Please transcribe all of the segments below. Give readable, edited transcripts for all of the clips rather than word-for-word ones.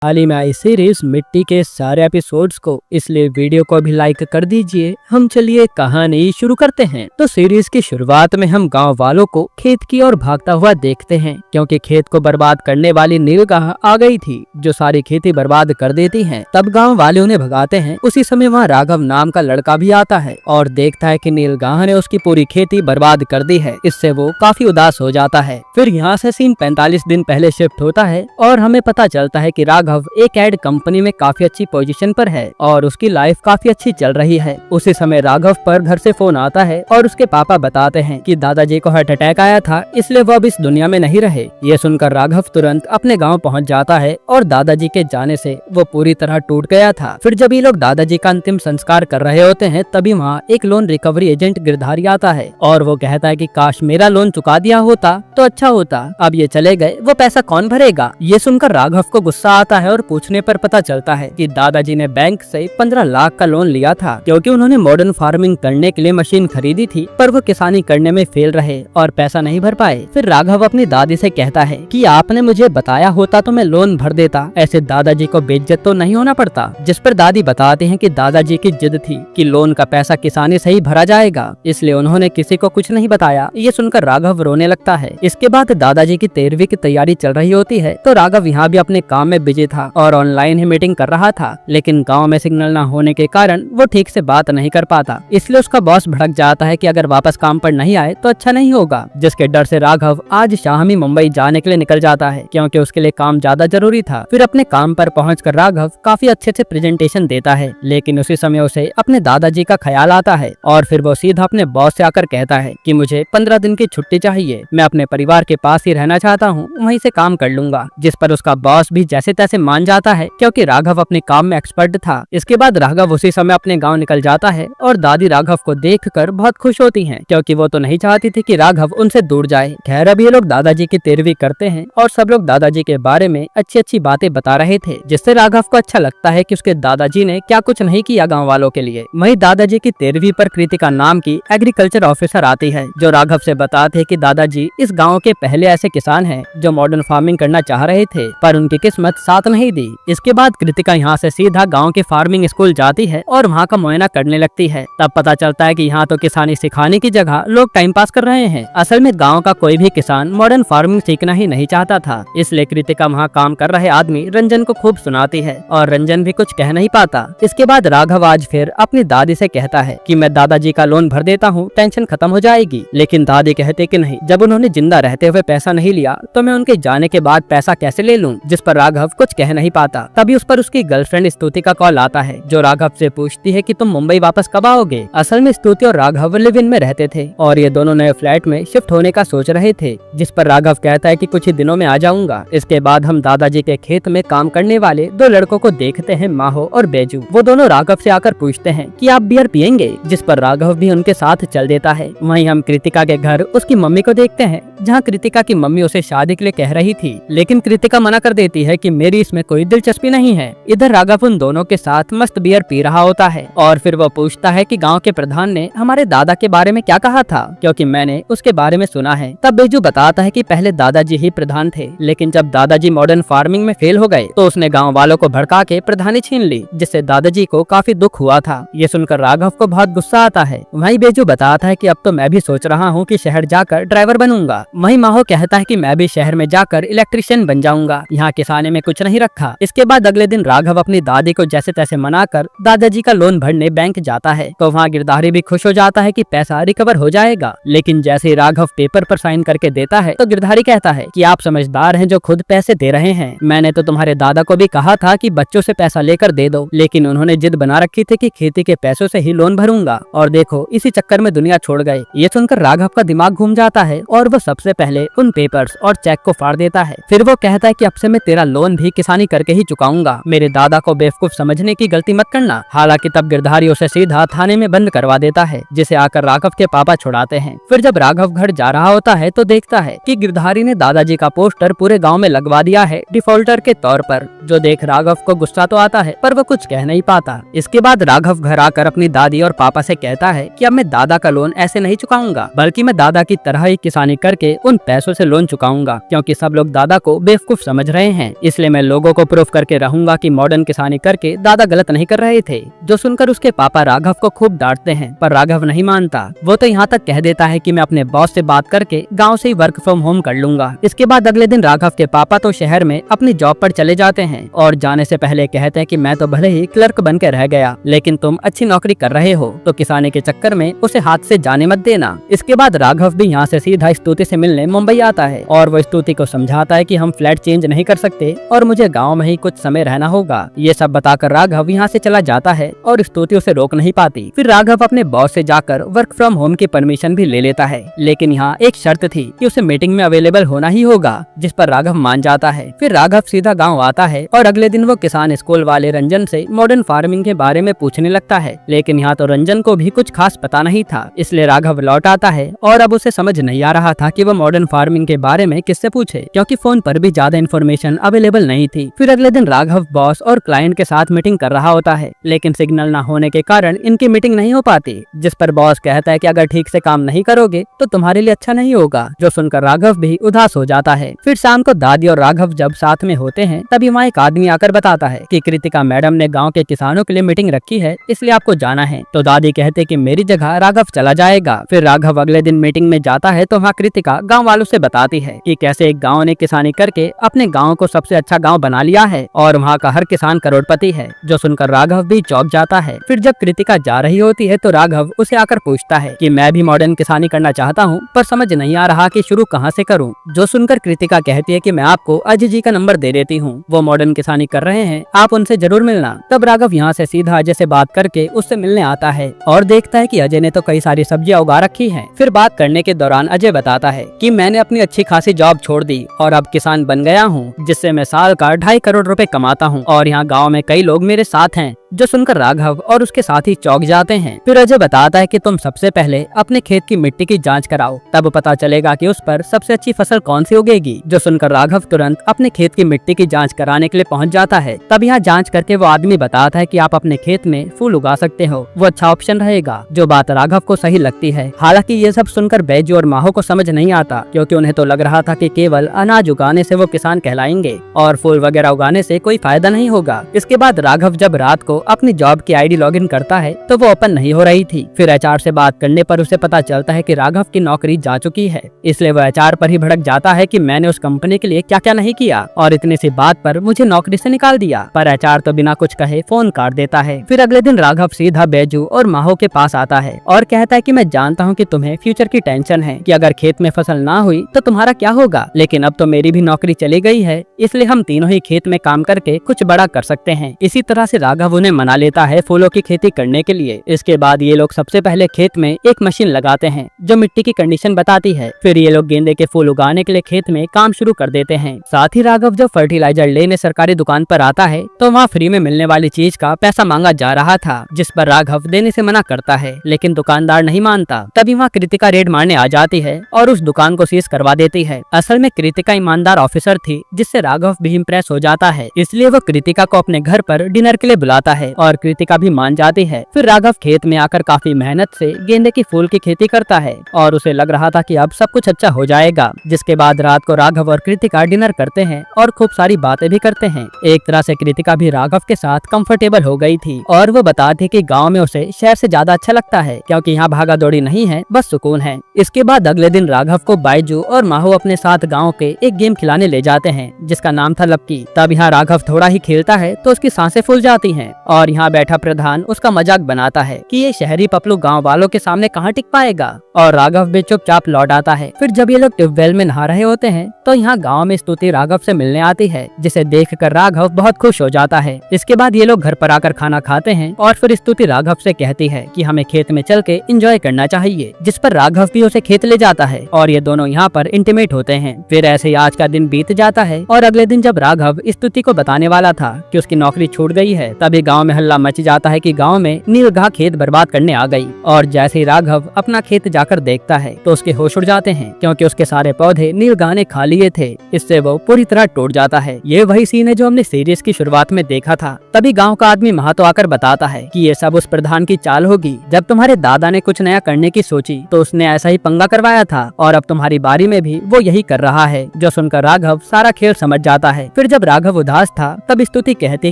हाल ही में आई सीरीज मिट्टी के सारे एपिसोड्स को, इसलिए वीडियो को भी लाइक कर दीजिए। हम चलिए कहानी शुरू करते हैं। तो सीरीज की शुरुआत में हम गांव वालों को खेत की ओर भागता हुआ देखते हैं, क्योंकि खेत को बर्बाद करने वाली नीलगाह आ गई थी, जो सारी खेती बर्बाद कर देती है। तब गाँव वाले उन्हें भगाते हैं। उसी समय वहाँ राघव नाम का लड़का भी आता है और देखता है कि नीलगाह ने उसकी पूरी खेती बर्बाद कर दी है। इससे वो काफी उदास हो जाता है। फिर यहाँ से सीन 45 दिन पहले शिफ्ट होता है और हमें पता चलता है कि राघव एक एड कंपनी में काफी अच्छी पोजीशन पर है और उसकी लाइफ काफी अच्छी चल रही है। उसी समय राघव पर घर से फोन आता है और उसके पापा बताते हैं कि दादाजी को हार्ट अटैक आया था, इसलिए वो अब इस दुनिया में नहीं रहे। ये सुनकर राघव तुरंत अपने गांव पहुंच जाता है और दादाजी के जाने से वो पूरी तरह टूट गया था। फिर जब ये लोग दादाजी का अंतिम संस्कार कर रहे होते हैं, तभी वहाँ एक लोन रिकवरी एजेंट गिरधारी आता है और वो कहता है कि काश मेरा लोन चुका दिया होता तो अच्छा होता, अब ये चले गए, वो पैसा कौन भरेगा। ये सुनकर राघव को गुस्सा आता है और पूछने पर पता चलता है कि दादाजी ने बैंक से 15 लाख का लोन लिया था, क्योंकि उन्होंने मॉडर्न फार्मिंग करने के लिए मशीन खरीदी थी, पर वो किसानी करने में फेल रहे और पैसा नहीं भर पाए। फिर राघव अपनी दादी से कहता है कि आपने मुझे बताया होता तो मैं लोन भर देता, ऐसे दादाजी को बेइज्जत तो नहीं होना पड़ता। जिस पर दादी बताते हैं कि दादाजी की जिद थी कि लोन का पैसा किसानी से ही भरा जाएगा, इसलिए उन्होंने किसी को कुछ नहीं बताया। ये सुनकर राघव रोने लगता है। इसके बाद दादाजी की 13वीं की तैयारी चल रही होती है, तो राघव यहाँ भी अपने काम में बिजी था और ऑनलाइन ही मीटिंग कर रहा था, लेकिन गांव में सिग्नल न होने के कारण वो ठीक से बात नहीं कर पाता। इसलिए उसका बॉस भड़क जाता है कि अगर वापस काम पर नहीं आए तो अच्छा नहीं होगा, जिसके डर से राघव आज शाम ही मुंबई जाने के लिए निकल जाता है, क्योंकि उसके लिए काम ज्यादा जरूरी था। फिर अपने काम पर पहुंचकर राघव काफी अच्छे से प्रेजेंटेशन देता है, लेकिन उसी समय उसे अपने दादाजी का ख्याल आता है और फिर वो सीधा अपने बॉस से आकर कहता है कि मुझे 15 दिन की छुट्टी चाहिए, मैं अपने परिवार के पास ही रहना चाहता हूँ, वहीं से काम कर लूंगा। जिस पर उसका बॉस भी जैसे तैसे मान जाता है, क्योंकि राघव अपने काम में एक्सपर्ट था। इसके बाद राघव उसी समय अपने गांव निकल जाता है और दादी राघव को देखकर बहुत खुश होती हैं, क्योंकि वो तो नहीं चाहती थी कि राघव उनसे दूर जाए। खैर, अब ये लोग दादाजी की 13वीं करते हैं और सब लोग दादाजी के बारे में अच्छी अच्छी बातें बता रहे थे, जिससे राघव को अच्छा लगता है कि उसके दादाजी ने क्या कुछ नहीं किया गाँव वालों के लिए। वहीं दादाजी की 13वीं पर कृतिका नाम की एग्रीकल्चर ऑफिसर आती है, जो राघव से बताते हैं कि दादाजी इस गाँव के पहले ऐसे किसान हैं जो मॉडर्न फार्मिंग करना चाह रहे थे, पर उनकी किस्मत साथ नहीं दी। इसके बाद कृतिका यहाँ से सीधा गांव के फार्मिंग स्कूल जाती है और वहाँ का मुआयना करने लगती है। तब पता चलता है कि यहाँ तो किसानी सिखाने की जगह लोग टाइम पास कर रहे हैं। असल में गांव का कोई भी किसान मॉडर्न फार्मिंग सीखना ही नहीं चाहता था, इसलिए कृतिका वहाँ काम कर रहे आदमी रंजन को खूब सुनाती है और रंजन भी कुछ कह नहीं पाता। इसके बाद राघव आज फिर अपनी दादी से कहता है कि मैं दादाजी का लोन भर देता हूँ, टेंशन खत्म हो जाएगी। लेकिन दादी कहते कि नहीं, जब उन्होंने जिंदा रहते हुए पैसा नहीं लिया तो मैं उनके जाने के बाद पैसा कैसे ले लूँ। जिस पर राघव कुछ कह नहीं पाता। तभी उस पर उसकी गर्लफ्रेंड स्तुति का कॉल आता है, जो राघव से पूछती है कि तुम मुंबई वापस कब आओगे। असल में स्तुति और राघव लिव इन में रहते थे और ये दोनों नए फ्लैट में शिफ्ट होने का सोच रहे थे, जिस पर राघव कहता है कि कुछ ही दिनों में आ जाऊंगा। इसके बाद हम दादाजी के खेत में काम करने वाले दो लड़कों को देखते हैं, माहो और बेजू। वो दोनों राघव से आकर पूछते हैं कि आप बियर पियेंगे, जिस पर राघव भी उनके साथ चल देता है। वहीं हम कृतिका के घर उसकी मम्मी को देखते हैं, जहाँ कृतिका की मम्मी उसे शादी के लिए कह रही थी, लेकिन कृतिका मना कर देती है कि मेरी इसमें कोई दिलचस्पी नहीं है। इधर राघव उन दोनों के साथ मस्त बियर पी रहा होता है और फिर वो पूछता है कि गांव के प्रधान ने हमारे दादा के बारे में क्या कहा था, क्योंकि मैंने उसके बारे में सुना है। तब बेजू बताता है कि पहले दादाजी ही प्रधान थे, लेकिन जब दादाजी मॉडर्न फार्मिंग में फेल हो गए तो उसने गांव वालों को भड़का के प्रधानी छीन ली, जिससे दादाजी को काफी दुख हुआ था। ये सुनकर राघव को बहुत गुस्सा आता है। वहीं बेजू बताता है कि अब तो मैं भी सोच रहा हूँ कि शहर जाकर ड्राइवर बनूंगा। वहीं माहो कहता है कि मैं भी शहर में जाकर इलेक्ट्रिशियन बन जाऊंगा, यहाँ किसानी में कुछ नहीं रखा। इसके बाद अगले दिन राघव अपनी दादी को जैसे तैसे मनाकर दादाजी का लोन भरने बैंक जाता है, तो वहाँ गिरधारी भी खुश हो जाता है कि पैसा रिकवर हो जाएगा। लेकिन जैसे ही राघव पेपर पर साइन करके देता है तो गिरधारी कहता है कि आप समझदार हैं जो खुद पैसे दे रहे हैं, मैंने तो तुम्हारे दादा को भी कहा था कि बच्चों से पैसा लेकर दे दो, लेकिन उन्होंने जिद बना रखी थी कि खेती के पैसों से ही लोन भरूंगा, और देखो इसी चक्कर में दुनिया छोड़ गए। ये सुनकर राघव का दिमाग घूम जाता है और वो सबसे पहले उन पेपर्स और चेक को फाड़ देता है। फिर वो कहता है कि अब से मैं तेरा लोन भी किसानी करके ही चुकाऊंगा, मेरे दादा को बेवकूफ समझने की गलती मत करना। हालांकि तब गिरधारी उसे सीधा थाने में बंद करवा देता है, जिसे आकर राघव के पापा छुड़ाते हैं। फिर जब राघव घर जा रहा होता है तो देखता है कि गिरधारी ने दादाजी का पोस्टर पूरे गांव में लगवा दिया है डिफॉल्टर के तौर पर, जो देख राघव को गुस्सा तो आता है पर वो कुछ कह नहीं पाता। इसके बाद राघव घर आकर अपनी दादी और पापा से कहता है कि अब मैं दादा का लोन ऐसे नहीं चुकाऊंगा, बल्कि मैं दादा की तरह ही किसानी करके उन पैसों से लोन चुकाऊंगा, क्योंकि सब लोग दादा को बेवकूफ समझ रहे हैं, इसलिए मैं लोगों को प्रूफ करके रहूंगा कि मॉडर्न किसानी करके दादा गलत नहीं कर रहे थे। जो सुनकर उसके पापा राघव को खूब डांटते हैं, पर राघव नहीं मानता। वो तो यहाँ तक कह देता है कि मैं अपने बॉस से बात करके गांव से ही वर्क फ्रॉम होम कर लूंगा। इसके बाद अगले दिन राघव के पापा तो शहर में अपनी जॉब पर चले जाते हैं और जाने से पहले कहते हैं कि मैं तो भले ही क्लर्क बन के रह गया, लेकिन तुम अच्छी नौकरी कर रहे हो तो किसानी के चक्कर में उसे हाथ से जाने मत देना। इसके बाद राघव भी यहाँ से सीधा स्तुति से मिलने मुंबई आता है और वो स्तुति को समझाता है कि हम फ्लैट चेंज नहीं कर सकते और मुझे गाँव में ही कुछ समय रहना होगा। ये सब बताकर राघव यहाँ से चला जाता है और स्तुति उसे रोक नहीं पाती। फिर राघव अपने बॉस से जाकर वर्क फ्रॉम होम की परमिशन भी ले लेता है, लेकिन यहाँ एक शर्त थी कि उसे मीटिंग में अवेलेबल होना ही होगा, जिस पर राघव मान जाता है। फिर राघव सीधा गाँव आता है और अगले दिन वो किसान स्कूल वाले रंजन से मॉडर्न फार्मिंग के बारे में पूछने लगता है, लेकिन यहाँ तो रंजन को भी कुछ खास पता नहीं था। इसलिए राघव लौट आता है और अब उसे समझ नहीं आ रहा था कि वो मॉडर्न फार्मिंग के बारे में किससे पूछे, क्योंकि फोन पर भी ज्यादा इन्फॉर्मेशन अवेलेबल नहीं थी। फिर अगले दिन राघव बॉस और क्लाइंट के साथ मीटिंग कर रहा होता है, लेकिन सिग्नल न होने के कारण इनकी मीटिंग नहीं हो पाती, जिस पर बॉस कहता है कि अगर ठीक से काम नहीं करोगे तो तुम्हारे लिए अच्छा नहीं होगा। जो सुनकर राघव भी उदास हो जाता है। फिर शाम को दादी और राघव जब साथ में होते हैं तभी वहाँ एक आदमी आकर बताता है कि कृतिका मैडम ने गाँव के किसानों के लिए मीटिंग रखी है, इसलिए आपको जाना है। तो दादी कहते कि मेरी जगह राघव चला जाएगा। फिर राघव अगले दिन मीटिंग में जाता है तो वहाँ कृतिका गाँव वालों से बताती है कि कैसे एक गाँव ने किसानी करके अपने गाँव को सबसे अच्छा गाँव बना लिया है और वहाँ का हर किसान करोड़पति है। जो सुनकर राघव भी चौंक जाता है। फिर जब कृतिका जा रही होती है तो राघव उसे आकर पूछता है कि मैं भी मॉडर्न किसानी करना चाहता हूँ, पर समझ नहीं आ रहा कि शुरू कहाँ से करूँ। जो सुनकर कृतिका कहती है कि मैं आपको अजय जी का नंबर दे देती हूँ, वो मॉडर्न किसानी कर रहे हैं, आप उनसे जरूर मिलना। तब राघव यहाँ से सीधा अजय से बात करके उससे मिलने आता है और देखता है कि अजय ने तो कई सारी सब्जियां उगा रखी हैं। फिर बात करने के दौरान अजय बताता है कि मैंने अपनी अच्छी खासी जॉब छोड़ दी और अब किसान बन गया हूँ, जिससे मैं साल का 2.5 करोड़ रुपए कमाता हूँ और यहाँ गाँव में कई लोग मेरे साथ हैं। जो सुनकर राघव और उसके साथी चौंक जाते हैं। फिर अजय बताता है कि तुम सबसे पहले अपने खेत की मिट्टी की जांच कराओ, तब पता चलेगा कि उस पर सबसे अच्छी फसल कौन सी उगेगी। जो सुनकर राघव तुरंत अपने खेत की मिट्टी की जांच कराने के लिए पहुंच जाता है। तब यहाँ जांच करके वो आदमी बताता है कि आप अपने खेत में फूल उगा सकते हो, वो अच्छा ऑप्शन रहेगा। जो बात राघव को सही लगती है। हालांकि ये सब सुनकर बैजू और माहो को समझ नहीं आता, क्योंकि उन्हें तो लग रहा था कि केवल अनाज उगाने से वो किसान कहलाएंगे और फूल वगैरह उगाने से कोई फायदा नहीं होगा। इसके बाद राघव जब रात को अपनी जॉब की आईडी लॉगिन करता है तो वो ओपन नहीं हो रही थी। फिर एचआर से बात करने पर उसे पता चलता है कि राघव की नौकरी जा चुकी है, इसलिए वो एचआर पर ही भड़क जाता है कि मैंने उस कंपनी के लिए क्या क्या नहीं किया और इतनी सी बात पर मुझे नौकरी से निकाल दिया। पर एचआर तो बिना कुछ कहे फोन काट देता है। फिर अगले दिन राघव सीधा बैजू और माहो के पास आता है और कहता है कि मैं जानता हूँ कि तुम्हें फ्यूचर की टेंशन है कि अगर खेत में फसल ना हुई तो तुम्हारा क्या होगा, लेकिन अब तो मेरी भी नौकरी चली गई है, इसलिए हम तीनों ही खेत में काम करके कुछ बड़ा कर सकते हैं। इसी तरह से राघव उन्हें मना लेता है फूलों की खेती करने के लिए। इसके बाद ये लोग सबसे पहले खेत में एक मशीन लगाते हैं जो मिट्टी की कंडीशन बताती है। फिर ये लोग गेंदे के फूल उगाने के लिए खेत में काम शुरू कर देते हैं। साथ ही राघव जब फर्टिलाइजर लेने सरकारी दुकान पर आता है तो वहाँ फ्री में मिलने वाली चीज का पैसा मांगा जा रहा था, जिस पर राघव देने से मना करता है, लेकिन दुकानदार नहीं मानता। तभी वहाँ कृतिका रेड मारने आ जाती है और उस दुकान को सीज करवा देती है। असल में कृतिका ईमानदार ऑफिसर थी, जिससे राघव भी इम्प्रेस हो जाता है, इसलिए वो कृतिका को अपने घर पर डिनर के लिए बुलाता है और कृतिका भी मान जाती है। फिर राघव खेत में आकर काफी मेहनत से गेंदे की फूल की खेती करता है और उसे लग रहा था कि अब सब कुछ अच्छा हो जाएगा। जिसके बाद रात को राघव और कृतिका डिनर करते हैं और खूब सारी बातें भी करते हैं। एक तरह से कृतिका भी राघव के साथ कंफर्टेबल हो गई थी और वो बताती कि गाँव में उसे शहर से ज्यादा अच्छा लगता है, क्योंकि यहाँ भागा दौड़ी नहीं है, बस सुकून है। इसके बाद अगले दिन राघव को बाइजू और माहो अपने साथ गाँव के एक गेम खिलाने ले जाते हैं जिसका नाम था लपकी। तब यहाँ राघव थोड़ा ही खेलता है तो उसकी सांसें फूल जाती हैं और यहाँ बैठा प्रधान उसका मजाक बनाता है कि ये शहरी पपलू गांव वालों के सामने कहाँ टिक पाएगा और राघव भी चुपचाप लौट आता है। फिर जब ये लोग ट्यूबवेल में नहा रहे होते हैं तो यहाँ गांव में स्तुति राघव से मिलने आती है, जिसे देखकर राघव बहुत खुश हो जाता है। इसके बाद ये लोग घर पर आकर खाना खाते हैं और फिर स्तुति राघव से कहती है कि हमें खेत में चल के एंजॉय करना चाहिए, जिस पर राघव भी उसे खेत ले जाता है और ये दोनों यहाँ पर इंटीमेट होते हैं। फिर ऐसे ही आज का दिन बीत जाता है और अगले दिन जब राघव स्तुति को बताने वाला था कि उसकी नौकरी छूट गई है, तभी गाँव गांव में हल्ला मच जाता है कि गांव में नीलगाह खेत बर्बाद करने आ गई। और जैसे ही राघव अपना खेत जाकर देखता है तो उसके होश उड़ जाते हैं, क्योंकि उसके सारे पौधे नीलगाह ने खा लिए थे। इससे वो पूरी तरह टूट जाता है। ये वही सीन है जो हमने सीरीज की शुरुआत में देखा था। तभी गाँव का आदमी महातो आकर बताता है कि ये सब उस प्रधान की चाल होगी। जब तुम्हारे दादा ने कुछ नया करने की सोची तो उसने ऐसा ही पंगा करवाया था, और अब तुम्हारी बारी में भी वो यही कर रहा है। जो सुनकर राघव सारा खेल समझ जाता है। फिर जब राघव उदास था तब स्तुति कहती है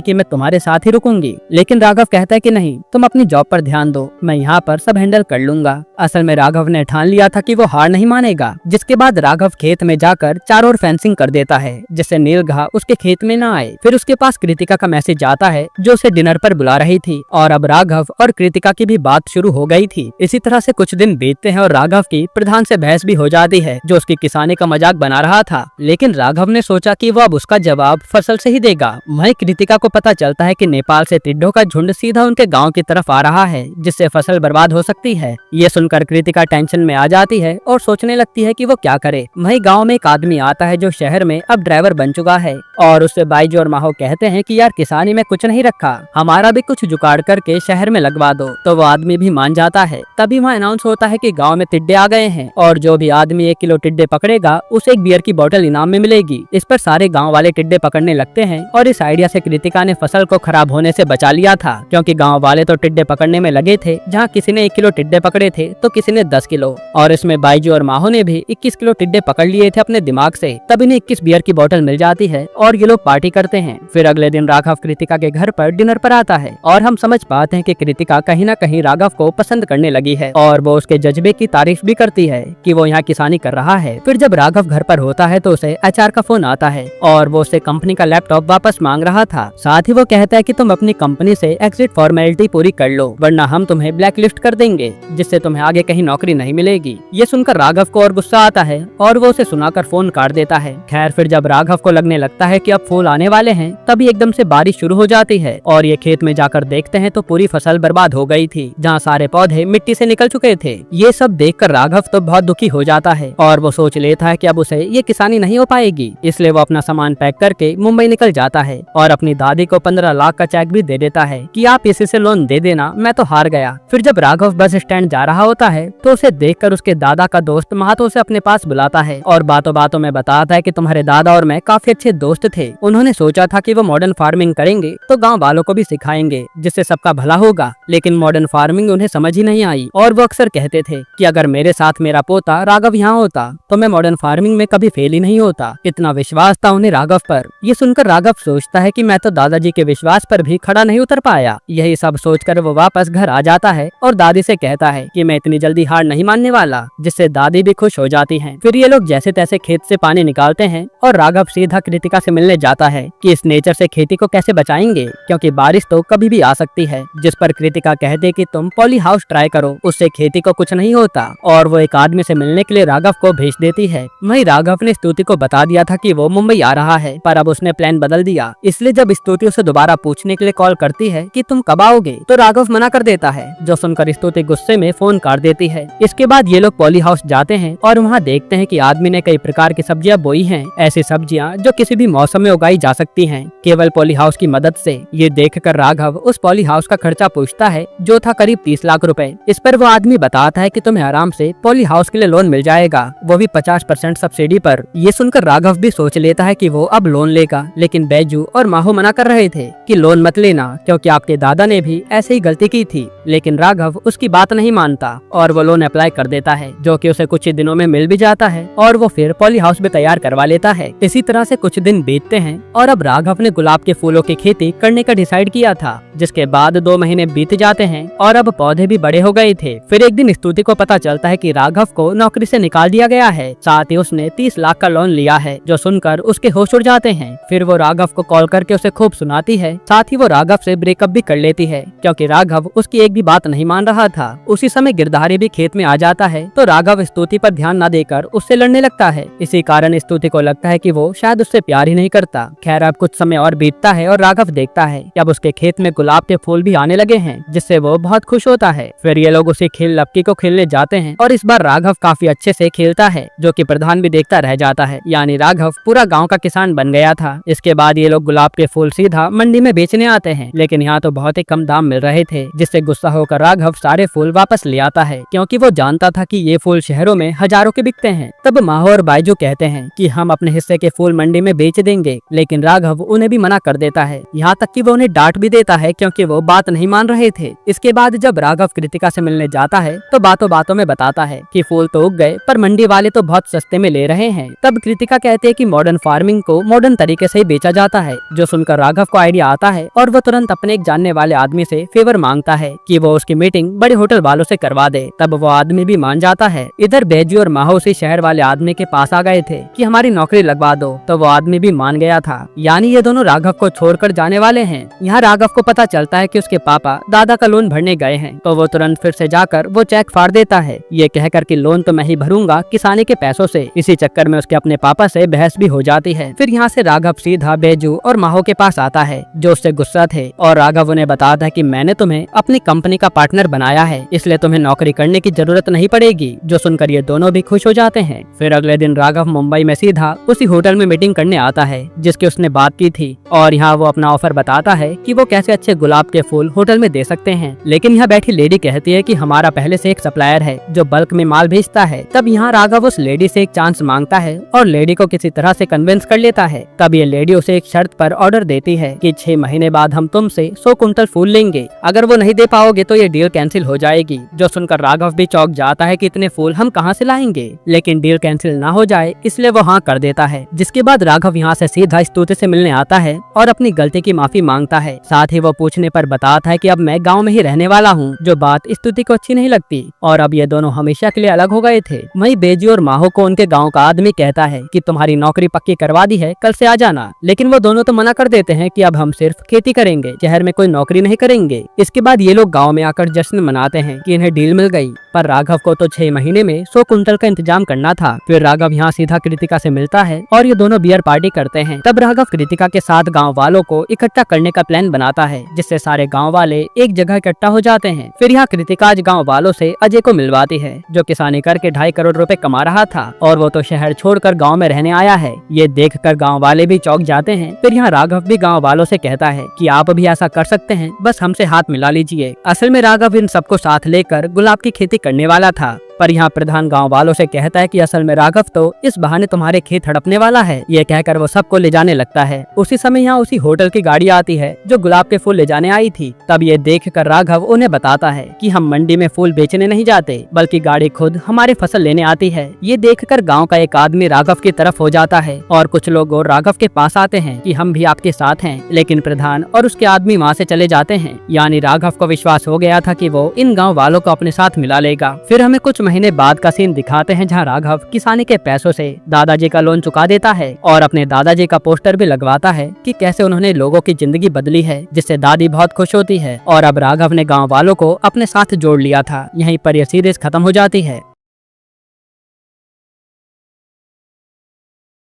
कि मैं तुम्हारे साथ ही रुकूंगी, लेकिन राघव कहता है कि नहीं, तुम अपनी जॉब पर ध्यान दो, मैं यहाँ पर सब हैंडल कर लूंगा। असल में राघव ने ठान लिया था कि वो हार नहीं मानेगा। जिसके बाद राघव खेत में जाकर चारों ओर फेंसिंग कर देता है, जिससे नीलगाह उसके खेत में न आए। फिर उसके पास कृतिका का मैसेज आता है जो उसे डिनर पर बुला रही थी, और अब राघव और कृतिका की भी बात शुरू हो गई थी। इसी तरह से कुछ दिन बीतते हैं और राघव की प्रधान से बहस भी हो जाती है, जो उसकी किसानी का मजाक बना रहा था। लेकिन राघव ने सोचा कि वो अब उसका जवाब फसल से ही देगा। वहीं कृतिका को पता चलता है कि नेपाल से टिड्डों का झुंड सीधा उनके गांव की तरफ आ रहा है, जिससे फसल बर्बाद हो सकती है। ये सुनकर कृतिका टेंशन में आ जाती है और सोचने लगती है कि वो क्या करे। वहीं गांव में एक आदमी आता है जो शहर में अब ड्राइवर बन चुका है, और उससे बाईजू और माहो कहते हैं कि यार किसानी में कुछ नहीं रखा, हमारा भी कुछ जुगाड़ करके शहर में लगवा दो। तो वो आदमी भी मान जाता है। तभी वहाँ अनाउंस होता है कि गांव में टिड्डे आ गए हैं, और जो भी आदमी 1 किलो टिड्डे पकड़ेगा उसे एक बियर की बोतल इनाम में मिलेगी। इस पर सारे गांव वाले टिड्डे पकड़ने लगते हैं, और इस आइडिया से कृतिका ने फसल को खराब होने से बचा लिया था, क्योंकि गांव वाले तो टिड्डे पकड़ने में लगे थे। जहां किसी ने 1 किलो टिड्डे पकड़े थे तो किसी ने 10 किलो, और इसमें बाईजू और माहो ने भी 21 किलो टिड्डे पकड़ लिए थे अपने दिमाग से। तब इन्हें 21 बियर की बोतल मिल जाती है और ये लोग पार्टी करते हैं। फिर अगले दिन राघव कृतिका के घर पर डिनर पर आता है, और हम समझ पाते हैं कि कृतिका कहीं न कहीं राघव को पसंद करने लगी है, और वो उसके जज्बे की तारीफ भी करती है कि वो यहाँ किसानी कर रहा है। फिर जब राघव घर पर होता है तो उसे एचआर का फोन आता है, और वो उसे कंपनी का लैपटॉप वापस मांग रहा था। साथ ही वो कहता है कि तुम अपनी कंपनी से एग्जिट फॉर्मेलिटी पूरी कर लो, वरना हम तुम्हें ब्लैक लिस्ट कर देंगे, जिससे तुम्हें आगे कहीं नौकरी नहीं मिलेगी। ये सुनकर राघव को और गुस्सा आता है, और वो उसे सुनाकर फोन काट देता है। खैर फिर जब राघव को लगने लगता है कि अब फूल आने वाले हैं, तभी एकदम से बारिश शुरू हो जाती है, और ये खेत में जाकर देखते हैं तो पूरी फसल बर्बाद हो गई थी, जहाँ सारे पौधे मिट्टी से निकल चुके थे। ये सब देखकर राघव तो बहुत दुखी हो जाता है, और वो सोच लेता है कि अब उसे ये किसानी नहीं हो पाएगी। इसलिए वो अपना सामान पैक करके मुंबई निकल जाता है, और अपनी दादी को 15 लाख का चेक भी दे देता है कि आप इसी से लोन दे देना, मैं तो हार गया। फिर जब राघव बस स्टैंड जा रहा होता है तो उसे देखकर उसके दादा का दोस्त महातो उसे अपने पास बुलाता है, और बातों बातों में बताता है कि तुम्हारे दादा और मैं काफी अच्छे दोस्त थे। उन्होंने सोचा था कि वो मॉडर्न फार्मिंग करेंगे तो गाँव वालों को भी सिखाएंगे, जिससे सबका भला होगा। लेकिन मॉडर्न फार्मिंग उन्हें समझ ही नहीं आई, और वो अक्सर कहते थे कि अगर मेरे साथ मेरा पोता राघव यहाँ होता तो मैं मॉडर्न फार्मिंग में कभी फेल ही नहीं होता। इतना विश्वास था उन्हें राघव पर। ये सुनकर राघव सोचता है कि मैं तो दादाजी के विश्वास पर भी खड़ा नहीं उतर पाया। यही सब सोचकर वो वापस घर आ जाता है, और दादी से कहता है कि मैं इतनी जल्दी हार नहीं मानने वाला, जिससे दादी भी खुश हो जाती हैं। फिर ये लोग जैसे तैसे खेत से पानी निकालते हैं, और राघव सीधा कृतिका से मिलने जाता है कि इस नेचर से खेती को कैसे बचाएंगे, क्योंकि बारिश तो कभी भी आ सकती है। जिस पर कृतिका कहते कि तुम पॉली हाउस ट्राई करो, उससे खेती को कुछ नहीं होता, और वो एक आदमी से मिलने के लिए राघव को भेज देती है। वहीं राघव ने स्तुति को बता दिया था कि वो मुंबई आ रहा है, पर अब उसने प्लान बदल दिया। इसलिए जब स्तुति उसे दोबारा पूछने के लिए कॉल करती है कि तुम कब आओगे, तो राघव मना कर देता है, जो सुनकर स्तुति गुस्से में फोन काट देती है। इसके बाद ये लोग पॉली हाउस जाते हैं, और वहाँ देखते हैं कि आदमी ने कई प्रकार की सब्जियां बोई हैं, ऐसी सब्जियां जो किसी भी मौसम में उगाई जा सकती हैं, केवल पॉली हाउस की मदद से। ये देखकर राघव उस पॉली हाउस का खर्चा पूछता है, जो था करीब 30 लाख रुपए। इस पर वो आदमी बताता है कि तुम्हें आराम से पॉली हाउस के लिए लोन मिल जाएगा, वो भी 50% सब्सिडी पर। ये सुनकर राघव भी सोच लेता है कि वो अब लोन लेगा, लेकिन बैजू और माहो मना कर रहे थे कि लोन मत लेना, क्योंकि आपके दादा ने भी ऐसे ही गलती की थी। लेकिन राघव उसकी बात नहीं मानता, और वो लोन अप्लाई कर देता है, जो कि उसे कुछ ही दिनों में मिल भी जाता है, और वो फिर पॉली हाउस भी तैयार करवा लेता है। इसी तरह से कुछ दिन बीतते हैं, और अब राघव ने गुलाब के फूलों की खेती करने का डिसाइड किया था, जिसके बाद 2 महीने बीत जाते हैं, और अब पौधे भी बड़े हो गए थे। फिर एक दिन स्तुति को पता चलता है कि राघव को नौकरी से निकाल दिया गया है, साथ ही उसने 30 लाख का लोन लिया है, जो सुनकर उसके होश उड़ जाते हैं। फिर वो राघव को कॉल करके उसे खूब सुनाती है, साथ ही वो राघव से ब्रेकअप भी कर लेती है, क्योंकि राघव उसकी एक भी बात नहीं मान रहा था। उसी समय गिरधारी भी खेत में आ जाता है, तो राघव स्तुति पर ध्यान न देकर उससे लड़ने लगता है। इसी कारण स्तुति को लगता है कि वो शायद उससे प्यार ही नहीं करता। खैर अब कुछ समय और बीतता है, और राघव देखता है कि अब उसके खेत में गुलाब के फूल भी आने लगे हैं, जिससे वो बहुत खुश होता है। फिर ये लोग उसी खेल लपकी को खेलने जाते हैं, और इस बार राघव काफी अच्छे से खेलता है, जो कि प्रधान भी देखता रह जाता है। यानी राघव पूरा गांव का किसान बन गया था। इसके बाद ये लोग गुलाब के फूल सीधा मंडी में बेचने आते हैं, लेकिन यहाँ तो बहुत ही कम दाम मिल रहे थे, जिससे गुस्सा होकर राघव सारे फूल वापस ले आता है, क्योंकि वो जानता था कि ये फूल शहरों में हजारों के बिकते हैं। तब माहो और बायजू कहते हैं कि हम अपने हिस्से के फूल मंडी में बेच देंगे, लेकिन राघव उन्हें भी मना कर देता है, यहाँ तक कि वो उन्हें डांट भी देता है क्योंकि वो बात नहीं मान रहे थे। इसके बाद जब राघव कृतिका से मिलने जाता है तो बातों बातों में बताता है कि फूल तो उग गए पर मंडी वाले तो बहुत सस्ते में ले रहे हैं। तब कृतिका कहते हैं कि मॉडर्न फार्मिंग को मॉडर्न तरीके से ही बेचा जाता है, जो सुनकर राघव को आइडिया आता है और वो तुरंत अपने एक जानने वाले आदमी से फेवर मांगता है कि वो उसकी मीटिंग बड़े होटल वालों से करवा दे। तब वो आदमी भी मान जाता है। इधर बैजू और माहो उसी शहर वाले आदमी के पास आ गए थे कि हमारी नौकरी लगवा दो, तो वो आदमी भी मान गया था, यानी ये दोनों राघव को छोड़कर जाने वाले हैं। यहाँ राघव को पता चलता है कि उसके पापा दादा का लोन भरने गए हैं, तो वो तुरंत फिर से जाकर वो चेक फाड़ देता है, ये कहकर कि लोन तो मैं ही भरूंगा किसानी के पैसों से। इसी चक्कर में उसके अपने पापा से बहस भी हो जाती है। फिर यहाँ से राघव सीधा बैजू और माहो के पास आता है, जो उससे गुस्सा थे, और राघव उन्हें बताता है कि मैंने तुम्हें अपनी कंपनी का पार्टनर बनाया है, इसलिए तुम्हें नौकरी करने की जरूरत नहीं पड़ेगी। जो सुनकर ये दोनों भी खुश हो जाते हैं। फिर अगले दिन राघव मुंबई में सीधा उसी होटल में मीटिंग करने आता है जिसकी उसने बात की थी, और यहाँ वो अपना ऑफर बताता है कि वो कैसे अच्छे गुलाब के फूल होटल में दे सकते हैं। लेकिन यहाँ बैठी लेडी कहती है कि हमारा पहले से एक सप्लायर है जो बल्क में माल भेजता है। तब यहाँ राघव उस लेडी से एक चांस मांगता है और लेडी को किसी तरह से कन्विंस कर लेता है। तब ये लेडी उसे एक शर्त पर ऑर्डर देती है कि 6 महीने बाद हम तुमसे 100 कुंटल फूल लेंगे, अगर वो नहीं दे पाओगे तो ये डील कैंसिल हो जाएगी। जो सुनकर राघव भी चौंक जाता है कि इतने फूल हम कहाँ से लाएंगे, लेकिन डील कैंसिल ना हो जाए इसलिए वो हाँ कर देता है। जिसके बाद राघव यहाँ से सीधा इस तोते से मिलने आता है और अपनी गलती की माफी मांगता है। साथ ही वो पूछने पर बताता है कि अब मैं गाँव में ही रहने वाला हूँ, जो बात इस तोते को अच्छी नहीं लगती और अब ये दोनों हमेशा के लिए अलग हो गए थे। वहीं बैजू और माहो को उनके गाँव का आदमी कहता है कि तुम्हारी नौकरी पक्की करवा दी है, कल से आ जाना, लेकिन वो दोनों तो मना कर देते हैं कि अब हम सिर्फ खेती करेंगे, शहर में कोई नौकरी नहीं करेंगे। इसके बाद ये लोग गाँव में आकर जश्न मनाते हैं कि इन्हें डील मिल गई, पर राघव को तो 6 महीने में 100 कुंटल का इंतजाम करना था। फिर राघव यहाँ सीधा कृतिका से मिलता है और ये दोनों बियर पार्टी करते हैं। तब राघव कृतिका के साथ गांव वालों को इकट्ठा करने का प्लान बनाता है, जिससे सारे गांव वाले एक जगह इकट्ठा हो जाते हैं। फिर यहाँ कृतिका आज गांव वालों से अजय को मिलवाती है, जो किसानी करके 2.5 करोड़ रुपए कमा रहा था और वो तो शहर छोड़कर गाँव में रहने आया है। ये देखकर गाँव वाले भी चौंक जाते हैं। फिर यहाँ राघव भी गाँव वालों से कहता है कि आप भी ऐसा कर सकते हैं, बस हमसे हाथ मिला लीजिए। असल में राघव इन सबको साथ लेकर गुलाब की खेती करने वाला था, पर यहाँ प्रधान गांव वालों से कहता है कि असल में राघव तो इस बहाने तुम्हारे खेत हड़पने वाला है। ये कहकर वो सबको ले जाने लगता है। उसी समय यहाँ उसी होटल की गाड़ी आती है जो गुलाब के फूल ले जाने आई थी। तब ये देखकर राघव उन्हें बताता है कि हम मंडी में फूल बेचने नहीं जाते, बल्कि गाड़ी खुद हमारी फसल लेने आती है। ये देखकर गाँव का एक आदमी राघव की तरफ हो जाता है और कुछ लोग और राघव के पास आते हैं कि हम भी आपके साथ हैं, लेकिन प्रधान और उसके आदमी वहाँ से चले जाते हैं। यानी राघव को विश्वास हो गया था कि वो इन गाँव वालों को अपने साथ मिला लेगा। फिर हमें कुछ महीने बाद का सीन दिखाते हैं जहाँ राघव किसानी के पैसों से दादाजी का लोन चुका देता है और अपने दादाजी का पोस्टर भी लगवाता है कि कैसे उन्होंने लोगों की जिंदगी बदली है, जिससे दादी बहुत खुश होती है। और अब राघव ने गांव वालों को अपने साथ जोड़ लिया था। यहीं पर यह सीरीज खत्म हो जाती है।